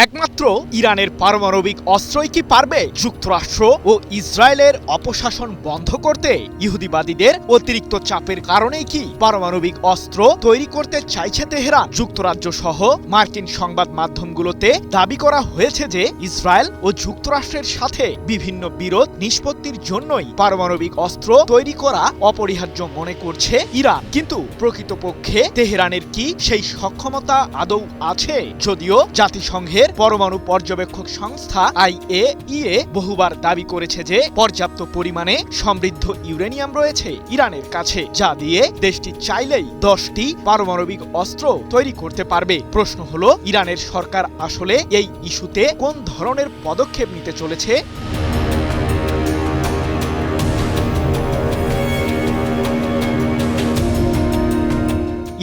একমাত্র ইরানের পারমাণবিক অস্ত্রই কি পারবে যুক্তরাষ্ট্র ও ইসরায়েলের অপশাসন বন্ধ করতে? ইহুদিবাদীদের অতিরিক্ত চাপের কারণেই কি পারমাণবিক অস্ত্র তৈরি করতে চাইছে তেহরান? যুক্তরাজ্য সহ মার্কিন সংবাদ মাধ্যমগুলোতে দাবি করা হয়েছে যে ইসরায়েল ও যুক্তরাষ্ট্রের সাথে বিভিন্ন বিরোধ নিষ্পত্তির জন্যই পারমাণবিক অস্ত্র তৈরি করা অপরিহার্য মনে করছে ইরান। কিন্তু প্রকৃতপক্ষে তেহরানের কি সেই সক্ষমতা আদৌ আছে? যদিও জাতিসংঘের পরমাণু পর্যবেক্ষক সংস্থা IAEA বহুবার দাবি করেছে যে পর্যাপ্ত পরিমাণে সমৃদ্ধ ইউরেনিয়াম রয়েছে ইরানের কাছে, যা দিয়ে দেশটি চাইলেই 10টি পারমাণবিক অস্ত্র তৈরি করতে পারবে। প্রশ্ন হলো, ইরানের সরকার আসলে এই ইস্যুতে কোন ধরনের পদক্ষেপ নিতে চলেছে?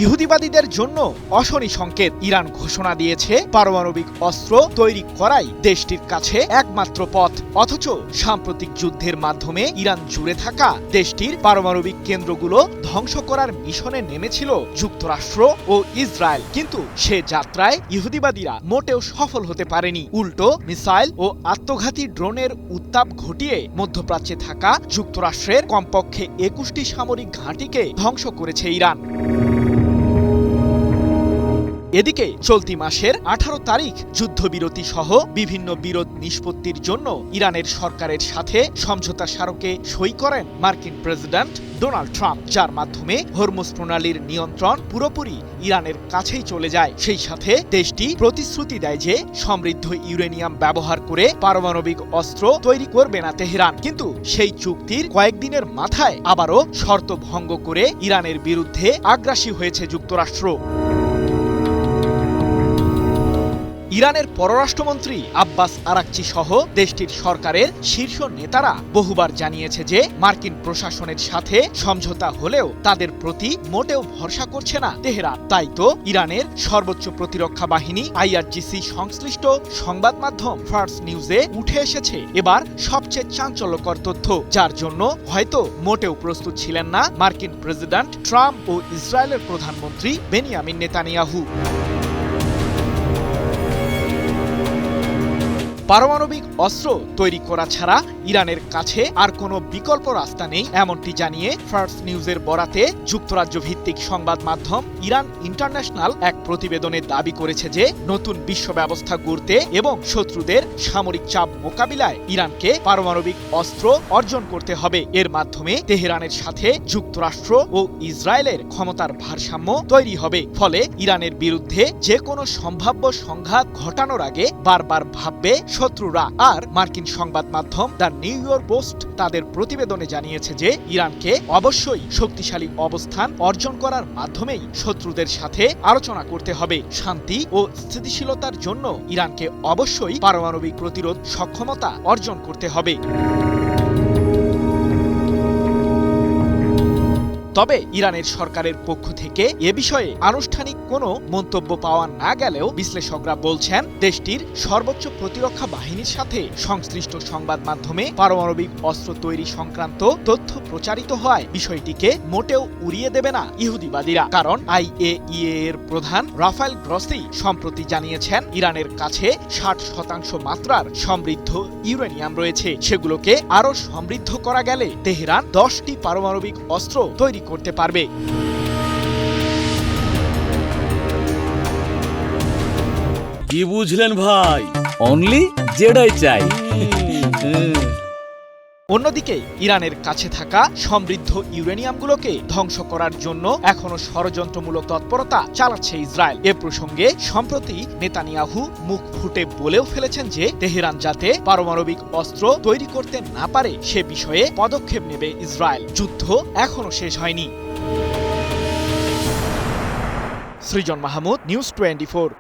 ইহুদিবাদীদের জন্য অশনি সংকেত। ইরান ঘোষণা দিয়েছে পারমাণবিক অস্ত্র তৈরি করাই দেশটির কাছে একমাত্র পথ। অথচ সাম্প্রতিক যুদ্ধের মাধ্যমে ইরান জুড়ে থাকা দেশটির পারমাণবিক কেন্দ্রগুলো ধ্বংস করার মিশনে নেমেছিল যুক্তরাষ্ট্র ও ইসরায়েল। কিন্তু সে যাত্রায় ইহুদিবাদীরা মোটেও সফল হতে পারেনি। উল্টো মিসাইল ও আত্মঘাতী ড্রোনের উত্তাপ ঘটিয়ে মধ্যপ্রাচ্যে থাকা যুক্তরাষ্ট্রের কমপক্ষে 21টি সামরিক ঘাঁটিকে ধ্বংস করেছে ইরান। এদিকে চলতি মাসের 18 তারিখ যুদ্ধবিরতি সহ বিভিন্ন বিরোধ নিষ্পত্তির জন্য ইরানের সরকারের সাথে সমঝোতা স্মারকে সই করেন মার্কিন প্রেসিডেন্ট ডোনাল্ড ট্রাম্প, যার মাধ্যমে হরমুজ প্রণালীর নিয়ন্ত্রণ পুরোপুরি ইরানের কাছেই চলে যায়। সেই সাথে দেশটি প্রতিশ্রুতি দেয় যে সমৃদ্ধ ইউরেনিয়াম ব্যবহার করে পারমাণবিক অস্ত্র তৈরি করবে না তেহরান। কিন্তু সেই চুক্তির কয়েকদিনের মাথায় আবারও শর্ত ভঙ্গ করে ইরানের বিরুদ্ধে আগ্রাসী হয়েছে যুক্তরাষ্ট্র। ইরানের পররাষ্ট্রমন্ত্রী আব্বাস আরাকচি সহ দেশটির সরকারের শীর্ষ নেতারা বহুবার জানিয়েছে যে মার্কিন প্রশাসনের সাথে সমঝোতা হলেও তাদের প্রতি মোটেও ভরসা করছে না তেহরান। তাই তো ইরানের সর্বোচ্চ প্রতিরক্ষা বাহিনী IRGC সংশ্লিষ্ট সংবাদ মাধ্যম ফার্স নিউজে উঠে এসেছে এবার সবচেয়ে চাঞ্চল্যকর তথ্য, যার জন্য হয়তো মোটেও প্রস্তুত ছিলেন না মার্কিন প্রেসিডেন্ট ট্রাম্প ও ইসরায়েলের প্রধানমন্ত্রী বেনিয়ামিন নেতানিয়াহু। পারমাণবিক অস্ত্র তৈরি করা ছাড়া ইরানের কাছে আর কোনো বিকল্প রাস্তা নেই, এমনটি জানিয়ে ফার্স নিউজের বরাতে যুক্তরাজ্য ভিত্তিক সংবাদ মাধ্যম ইরান ইন্টারন্যাশনাল এক প্রতিবেদনে দাবি করেছে যে নতুন বিশ্ব ব্যবস্থা গড়তে এবং শত্রুদের সামরিক চাপ মোকাবিলায় ইরানকে পারমাণবিক অস্ত্র অর্জন করতে হবে। এর মাধ্যমে তেহরানের সাথে যুক্তরাষ্ট্র ও ইসরায়েলের ক্ষমতার ভারসাম্য তৈরি হবে। ফলে ইরানের বিরুদ্ধে যে কোনো সম্ভাব্য সংঘাত ঘটানোর আগে বারবার ভাববে শত্রুরা। আর মার্কিন সংবাদ মাধ্যম দ্য নিউ ইয়র্ক পোস্ট তাদের প্রতিবেদনে জানিয়েছে যে ইরানকে অবশ্যই শক্তিশালী অবস্থান অর্জন করার মাধ্যমেই শত্রুদের সাথে আলোচনা করতে হবে। শান্তি ও স্থিতিশীলতার জন্য ইরানকে অবশ্যই পারমাণবিক প্রতিরোধ সক্ষমতা অর্জন করতে হবে। তবে ইরানের সরকারের পক্ষ থেকে এ বিষয়ে আনুষ্ঠানিক কোনো মন্তব্য পাওয়া না গেলেও বিশ্লেষকরা বলছেন দেশটির সর্বোচ্চ প্রতিরক্ষা বাহিনীর সাথে সংশ্লিষ্ট সংবাদ মাধ্যমে পারমাণবিক অস্ত্র তৈরি সংক্রান্ত তথ্য প্রচারিত হয় বিষয়টিকে মোটেও উড়িয়ে দেবে না ইহুদিবাদীরা। কারণ IAEA এর প্রধান রাফায়েল গ্রসি সম্প্রতি জানিয়েছেন ইরানের কাছে 60% মাত্রার সমৃদ্ধ ইউরেনিয়াম রয়েছে। সেগুলোকে আরো সমৃদ্ধ করা গেলে তেহরান 10টি পারমাণবিক অস্ত্র তৈরি করতে পারবে। কি বুঝলেন ভাই? অনলি যেটাই চাই। অন্যদিকে ইরানের কাছে থাকা সমৃদ্ধ ইউরেনিয়ামগুলোকে ধ্বংস করার জন্য এখনো ষড়যন্ত্রমূলক তৎপরতা চালাচ্ছে ইসরায়েল। এ প্রসঙ্গে সম্প্রতি নেতানিয়াহু মুখ ফুটে বলেও ফেলেছেন যে তেহরান যাতে পারমাণবিক অস্ত্র তৈরি করতে না পারে সে বিষয়ে পদক্ষেপ নেবে ইসরায়েল। যুদ্ধ এখনো শেষ হয়নি। সৃজন মাহমুদ, নিউজ 24।